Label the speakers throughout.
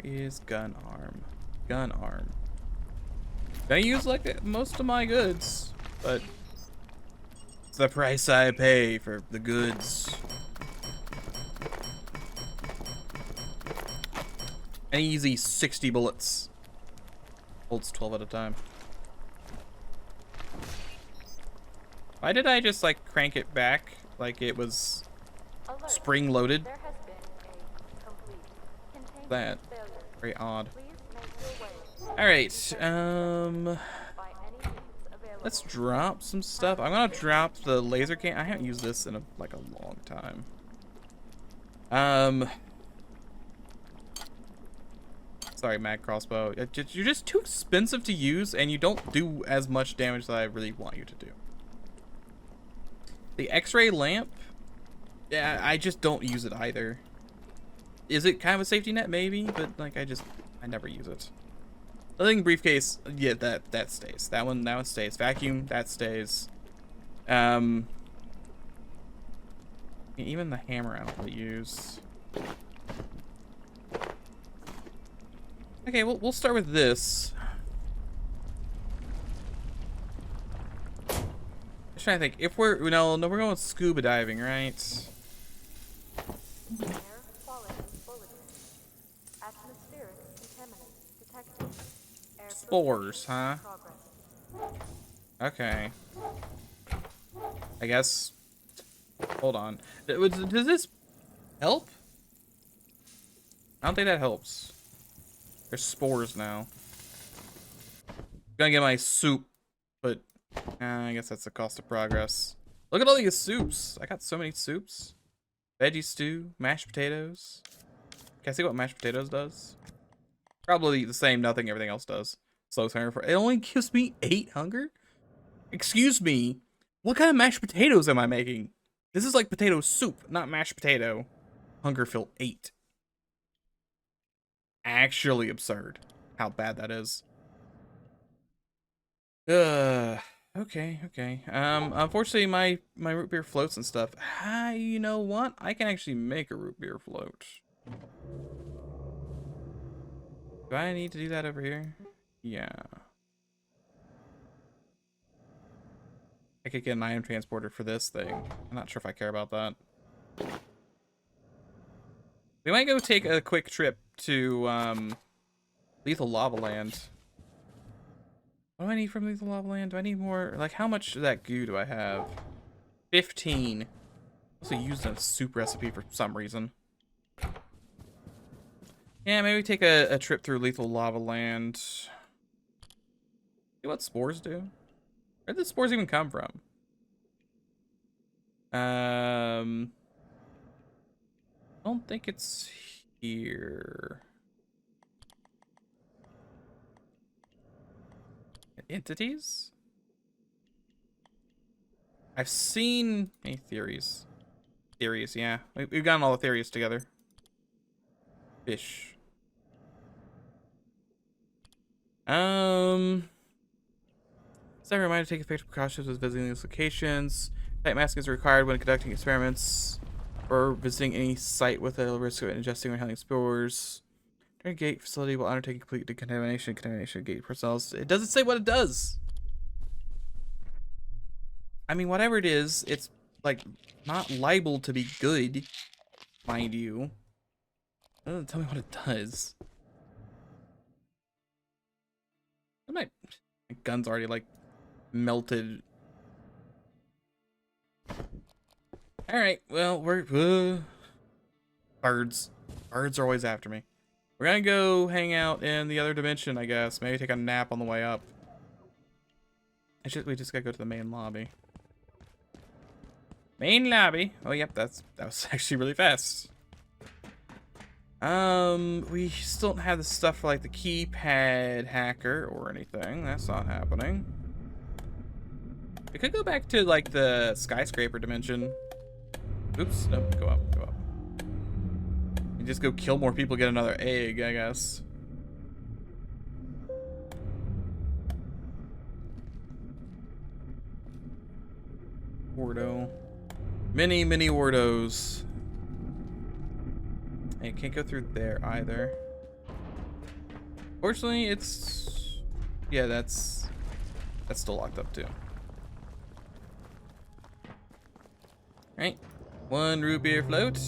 Speaker 1: is gun arm? Gun arm. Gonna use like most of my goods, but it's the price I pay for the goods. An easy 60 bullets. Holds 12 at a time. Why did I just like crank it back like it was spring loaded? That very odd. All right, let's drop some stuff. I'm gonna drop the laser can. I haven't used this in like a long time. Sorry, mag crossbow. You're just too expensive to use, and you don't do as much damage as I really want you to do. The X-ray lamp, yeah, I just don't use it either. Is it kind of a safety net? Maybe, but like I never use it. The thing briefcase, yeah, that stays. That one stays. Vacuum, that stays. Even the hammer I don't really use. Okay, we'll start with this. Just trying to think. If we're no, we're going scuba diving, right? Spores, huh? Okay. I guess. Hold on. Does this help? I don't think that helps. There's spores now. Gonna get my soup, but I guess that's the cost of progress. Look at all these soups. I got so many soups. Veggie stew, mashed potatoes. Can I see what mashed potatoes does? Probably the same, nothing everything else does. Slow hunger for it only gives me 8 hunger? Excuse me. What kind of mashed potatoes am I making? This is like potato soup, not mashed potato. Hunger fill 8. Actually absurd how bad that is. Okay. Unfortunately my root beer floats and stuff. You know what? I can actually make a root beer float. Do I need to do that over here? Yeah. I could get an item transporter for this thing. I'm not sure if I care about that. We might go take a quick trip to Lethal Lava Land. What do I need from Lethal Lava Land? Do I need more? Like, how much of that goo do I have? 15. Also used a soup recipe for some reason. Yeah, maybe take a trip through Lethal Lava Land. See what spores do. Where did the spores even come from? I don't think it's here. Entities? I've seen any theories. Theories, yeah. We've gotten all the theories together. Fish. It's a reminder to take effective precautions with visiting these locations. Tight masking is required when conducting experiments or visiting any site with a risk of ingesting or handling spores. During gate facility will undertake complete decontamination. Contamination of gate personnel. It doesn't say what it does. I mean, whatever it is, it's like not liable to be good, mind you. It doesn't tell me what it does. My gun's already like melted. All right, well, we're birds are always after me. We're gonna go hang out in the other dimension, I guess. Maybe take a nap on the way up. We just gotta go to the main lobby. Main lobby. Oh yep, that was actually really fast. We still don't have the stuff for like the keypad hacker or anything. That's not happening. We could go back to like the skyscraper dimension. Oops, no, go up. And just go kill more people, get another egg, I guess. Wardo. Many Wardos. I can't go through there either. Fortunately, it's... Yeah, that's still locked up too. Right. 1 root beer float.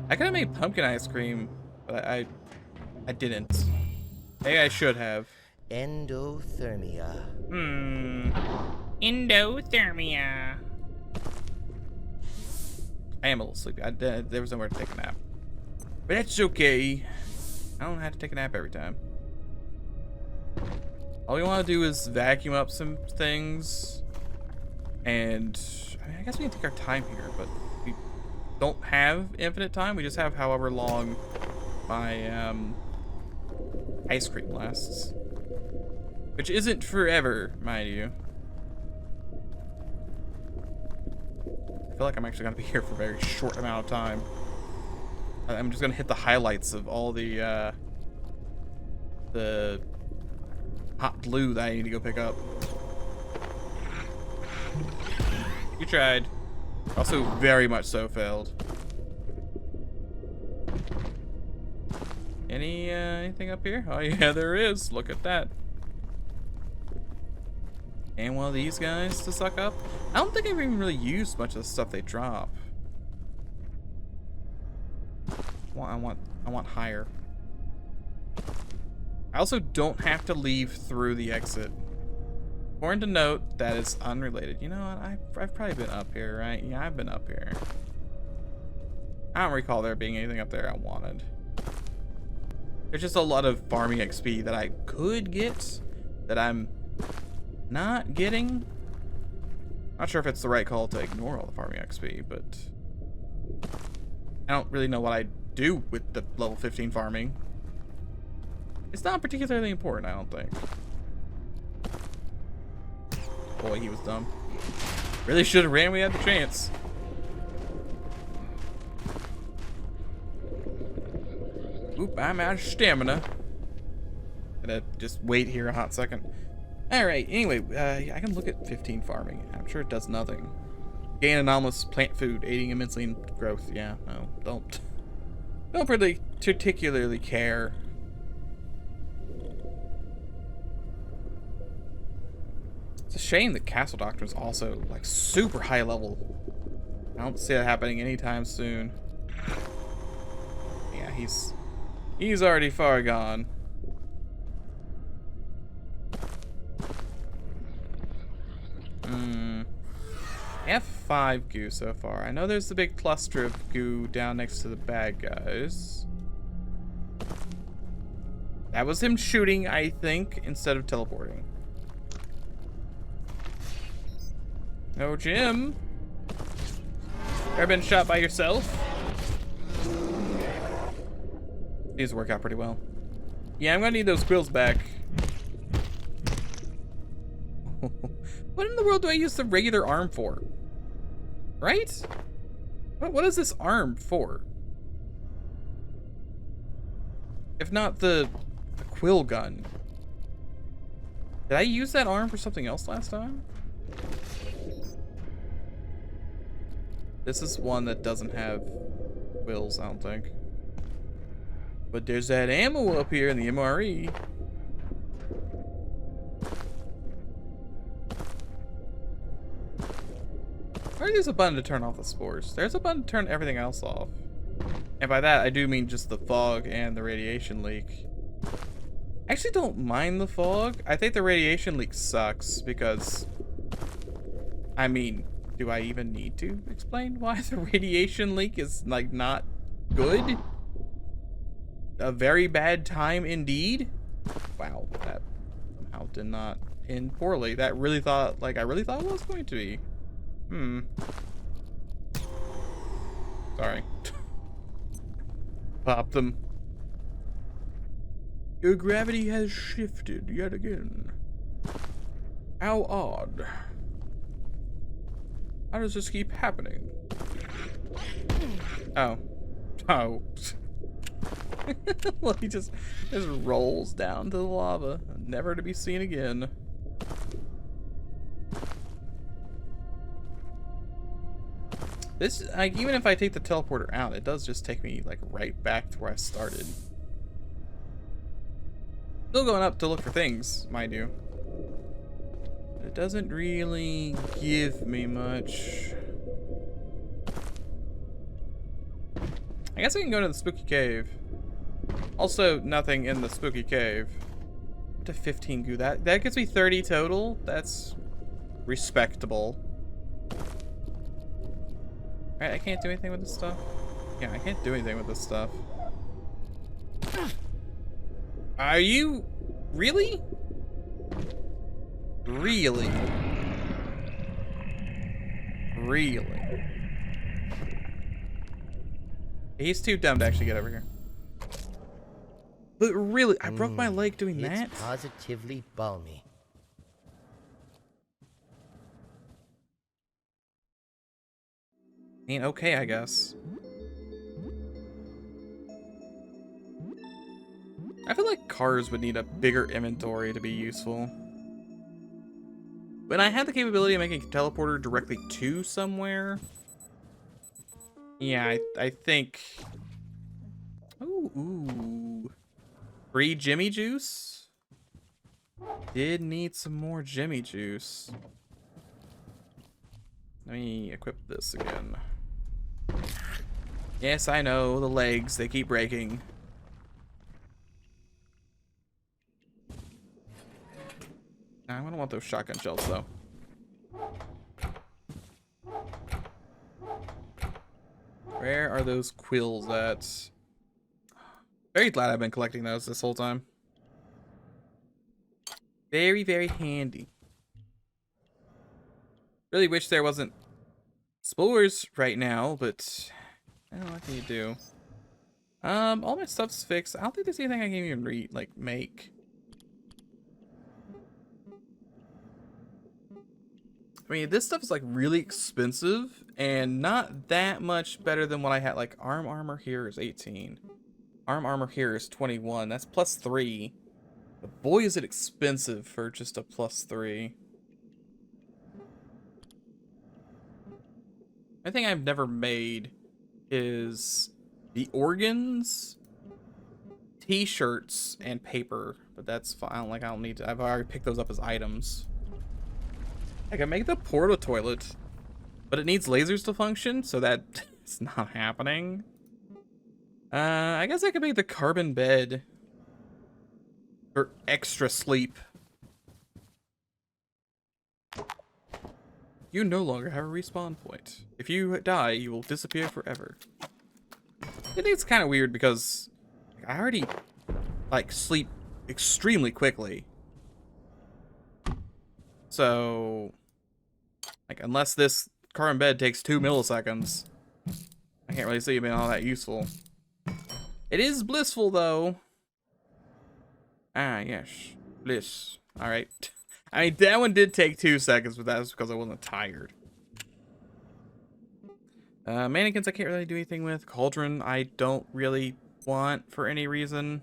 Speaker 1: I could have made pumpkin ice cream, but I didn't. Maybe I should have.
Speaker 2: Endothermia.
Speaker 1: Endothermia. I am a little sleepy. There was nowhere to take a nap. But that's okay. I don't have to take a nap every time. All we want to do is vacuum up some things. And I mean, I guess we can take our time here, but we don't have infinite time. We just have however long my ice cream lasts. Which isn't forever, mind you. I feel like I'm actually going to be here for a very short amount of time. I'm just going to hit the highlights of all the hot glue that I need to go pick up. You tried. Also very much so failed. Anything up here? Oh yeah, there is. Look at that. And one of these guys to suck up. I don't think I've even really used much of the stuff they drop. I want higher. I also don't have to leave through the exit. Important to note that is unrelated. You know what? I've probably been up here, right? Yeah, I've been up here. I don't recall there being anything up there I wanted. There's just a lot of farming XP that I could get that I'm not getting. Not sure if it's the right call to ignore all the farming XP, but I don't really know what I do with the level 15 farming. It's not particularly important, I don't think. Boy, he was dumb. Really should have ran when we had the chance. Oop, I'm out of stamina. Gotta just wait here a hot second. Alright, anyway, I can look at 15 farming. I'm sure it does nothing. Gain anomalous plant food, aiding immensely in growth. Yeah, no, don't really particularly care. It's a shame that Castle Doctor is also like super high level. I don't see that happening anytime soon. Yeah, he's already far gone. F5 goo so far. I know there's the big cluster of goo down next to the bad guys. That was him shooting, I think, instead of teleporting. No, Jim. Ever been shot by yourself? These work out pretty well. Yeah, I'm gonna need those quills back. What in the world do I use the regular arm for? Right? What is this arm for? If not the quill gun. Did I use that arm for something else last time? This is one that doesn't have quills, I don't think. But there's that ammo up here in the MRE. Or there's a button to turn off the spores. There's a button to turn everything else off. And by that, I do mean just the fog and the radiation leak. I actually don't mind the fog. I think the radiation leak sucks because, I mean, do I even need to explain why the radiation leak is like not good? A very bad time indeed. Wow, that somehow did not end poorly. That really thought, like I really thought it was going to be. Sorry. Pop them. Your gravity has shifted yet again. How odd. How does this keep happening? Oh. Oh. Well, he just rolls down to the lava, never to be seen again. This, like, even if I take the teleporter out, it does just take me, like, right back to where I started. Still going up to look for things, mind you. It doesn't really give me much. I guess I can go to the spooky cave. Also, nothing in the spooky cave. Up to 15 goo. That gets me 30 total. That's respectable. Alright, I can't do anything with this stuff. Yeah, I can't do anything with this stuff. Are you... Really? Really? Really? He's too dumb to actually get over here. But really, I broke my leg doing that?
Speaker 2: It's positively balmy.
Speaker 1: I mean, okay, I guess. I feel like cars would need a bigger inventory to be useful. When I had the capability of making a teleporter directly to somewhere, yeah, I think... Ooh. Free Jimmy Juice? Did need some more Jimmy Juice. Let me equip this again. Yes, I know, the legs, they keep breaking. I don't want those shotgun shells, though. Where are those quills at? Very glad I've been collecting those this whole time. Very, very handy. Really wish there wasn't spores right now, but what can you do? All my stuff's fixed. I don't think there's anything I can even make. I mean, this stuff is like really expensive and not that much better than what I had. Like arm armor here is 18. Arm armor here is 21. That's plus 3. But boy, is it expensive for just a plus 3. I think I've never made is the organs, t-shirts, and paper. But that's fine. Like I don't need to. I've already picked those up as items. I can make the portal toilet, but it needs lasers to function, so that it's not happening. I guess I could make the carbon bed for extra sleep. You no longer have a respawn point. If you die, you will disappear forever. I think it's kind of weird because I already like sleep extremely quickly. So, like, unless this carbon bed takes 2 milliseconds, I can't really see it being all that useful. It is blissful, though. Ah, yes. Bliss. Alright. I mean, that one did take 2 seconds, but that was because I wasn't tired. Mannequins I can't really do anything with. Cauldron I don't really want for any reason.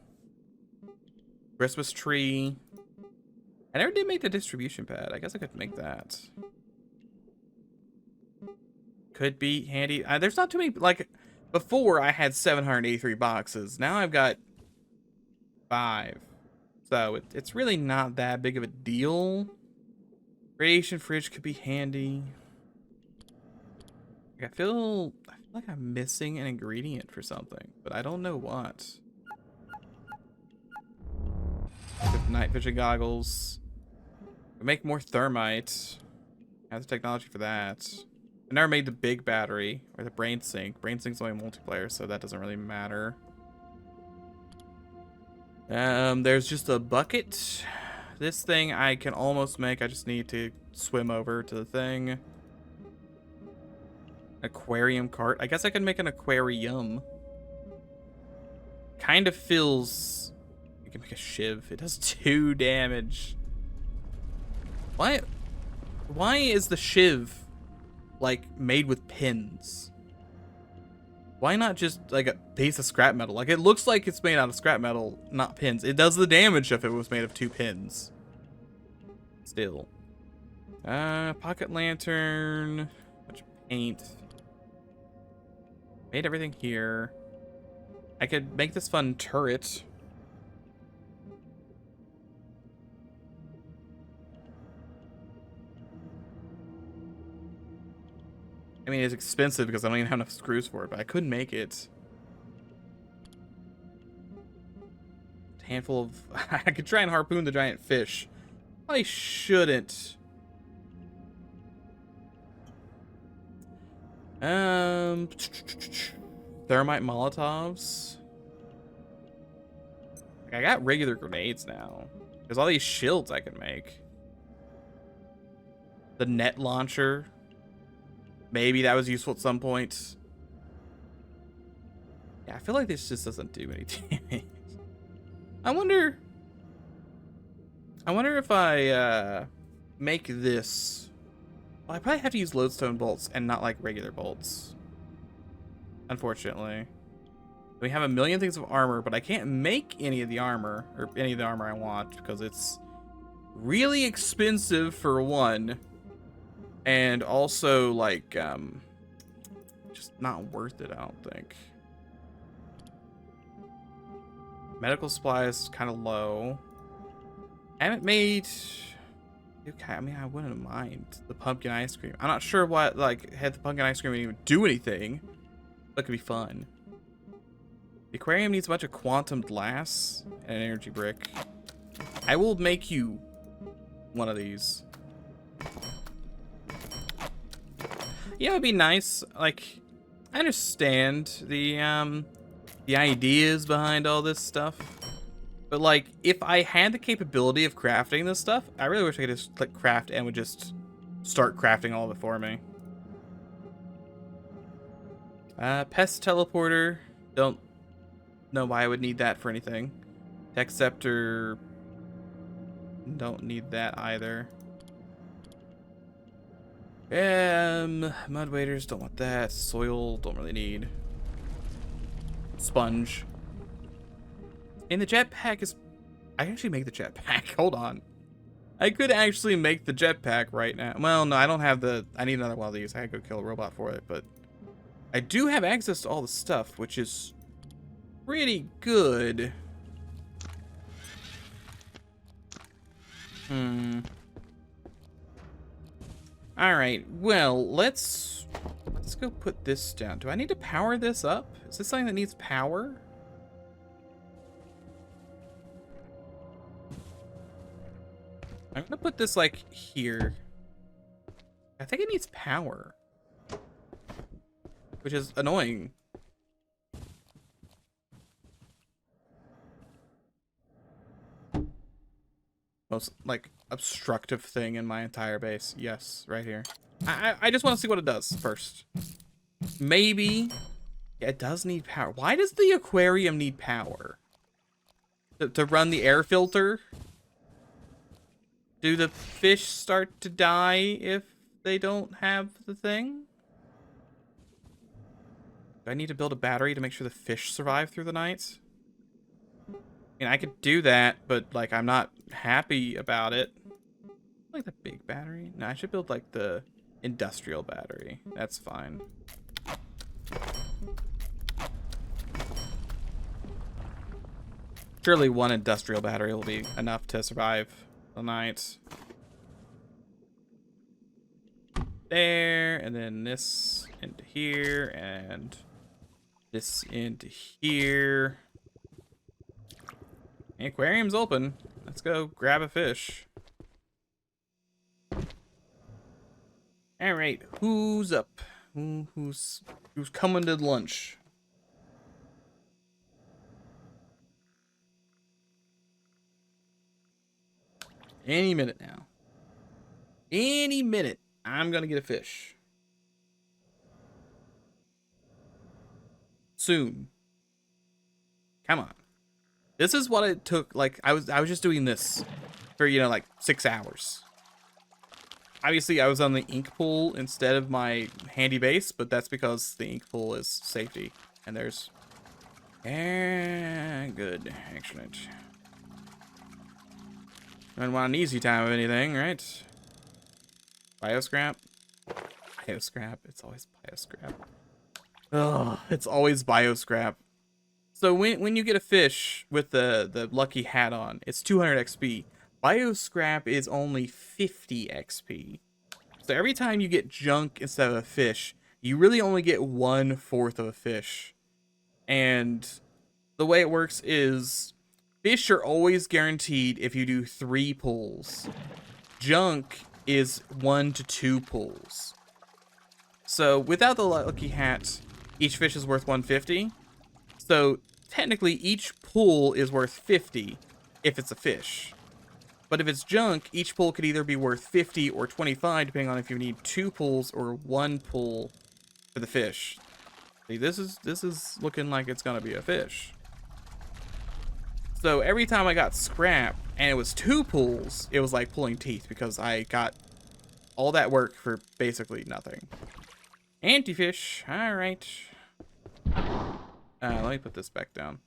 Speaker 1: Christmas tree. I never did make the distribution pad. I guess I could make that. Could be handy. There's not too many, like, before I had 783 boxes. Now I've got 5. So it's really not that big of a deal. Radiation fridge could be handy. I feel like I'm missing an ingredient for something, but I don't know what. Night vision goggles. Make more thermite. Have the technology for that. I never made the big battery or the brain sink. Brain sink's only multiplayer, so that doesn't really matter. There's just a bucket. This thing I can almost make. I just need to swim over to the thing. Aquarium cart. I guess I can make an aquarium. Kind of feels... I can make a shiv. It does 2 damage. Why is the shiv like made with pins? Why not just like a piece of scrap metal? Like it looks like it's made out of scrap metal, not pins. It does the damage if it was made of 2 pins. Still. Pocket lantern, bunch of paint. Made everything here. I could make this fun turret. I mean, it's expensive because I don't even have enough screws for it, but I could make it. A handful of... I could try and harpoon the giant fish. I shouldn't. Thermite Molotovs. I got regular grenades now. There's all these shields I can make. The net launcher. Maybe that was useful at some point. Yeah, I feel like this just doesn't do any damage. I wonder if I make this. Well, I probably have to use lodestone bolts and not like regular bolts. Unfortunately. We have a million things of armor, but I can't make any of the armor, or any of the armor I want, because it's really expensive for one. And also, like, just not worth it, I don't think. Medical supplies kind of low. I haven't made... Okay, I mean, I wouldn't mind the pumpkin ice cream. I'm not sure what, like, had the pumpkin ice cream would even do anything. That could be fun. The aquarium needs a bunch of quantum glass and an energy brick. I will make you one of these. Yeah, it'd be nice. Like, I understand the ideas behind all this stuff, but like, if I had the capability of crafting this stuff, I really wish I could just click craft and would just start crafting all of it for me. Pest teleporter. Don't know why I would need that for anything. Tech scepter. Don't need that either. Mud waders, don't want that. Soil, don't really need. Sponge. And the jetpack is... I can actually make the jetpack. Hold on. I could actually make the jetpack right now. Well, no, I don't have the... I need another one of these. I gotta go kill a robot for it, but... I do have access to all the stuff, which is pretty good. Alright, well, let's go put this down. Do I need to power this up? Is this something that needs power? I'm gonna put this, like, here. I think it needs power. Which is annoying. Most, like, obstructive thing in my entire base. Yes, right here. I just want to see what it does first. Maybe. Yeah, it does need power. Why does the aquarium need power? To run the air filter? Do the fish start to die if they don't have the thing? Do I need to build a battery to make sure the fish survive through the night? I mean, I could do that, but, like, I'm not happy about it. Like the big battery? No, I should build, like, the industrial battery. That's fine. Surely one industrial battery will be enough to survive the night. There, and then this into here, and this into here. The aquarium's open. Let's go grab a fish. All right, who's up? Who's coming to lunch? Any minute now. Any minute, I'm gonna get a fish. Soon. Come on. This is what it took. Like, I was just doing this for, you know, like 6 hours. Obviously, I was on the ink pool instead of my handy base, but that's because the ink pool is safety. And there's... good. Excellent. I don't want an easy time of anything, right? Bioscrap? Bioscrap. It's always bioscrap. Ugh, it's always bioscrap. So when you get a fish with the lucky hat on, it's 200 XP. Bioscrap is only 50 XP. So every time you get junk instead of a fish, you really only get 1/4 of a fish. And the way it works is fish are always guaranteed if you do 3 pulls. Junk is 1 to 2 pulls. So without the lucky hat, each fish is worth 150. So technically each pull is worth 50 if it's a fish. But if it's junk, each pull could either be worth 50 or 25, depending on if you need 2 pulls or 1 pull for the fish. See, this is looking like it's gonna be a fish. So every time I got scrap and it was 2 pulls, it was like pulling teeth because I got all that work for basically nothing. Anti-fish, all right. Let me put this back down.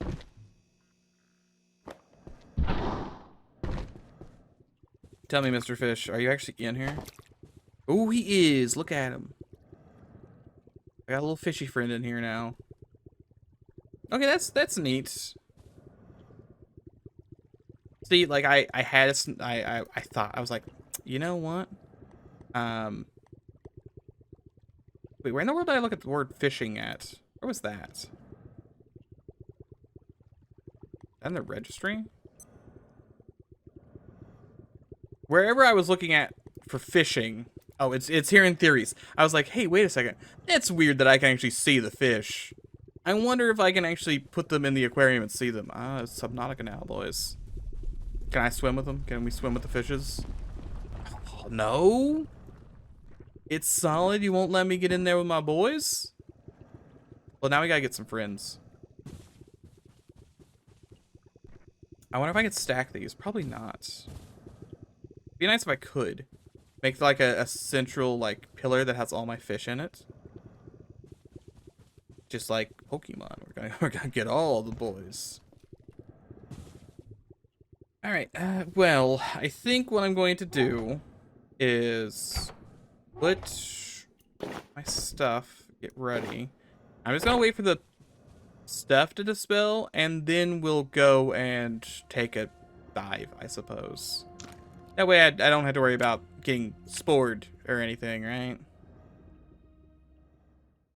Speaker 1: Tell me, Mr. Fish, are you actually in here? Oh, he is. Look at him. I got a little fishy friend in here now. Okay, that's neat. See, like I thought, I was like, you know what? Wait, where in the world did I look at the word fishing at? Where was that? In the registry? Wherever I was looking at for fishing. Oh, it's here in theories. I was like, hey, wait a second. It's weird that I can actually see the fish. I wonder if I can actually put them in the aquarium and see them. Ah, it's Subnautica now, boys. Can I swim with them? Can we swim with the fishes? Oh, no? It's solid? You won't let me get in there with my boys? Well, now we gotta get some friends. I wonder if I could stack these. Probably not. Be nice if I could. Make like a central like pillar that has all my fish in it. Just like Pokemon. We're gonna get all the boys. Alright, well, I think what I'm going to do is put my stuff, get ready. I'm just gonna wait for the stuff to dispel, and then we'll go and take a dive, I suppose. That way I don't have to worry about getting spored or anything, right?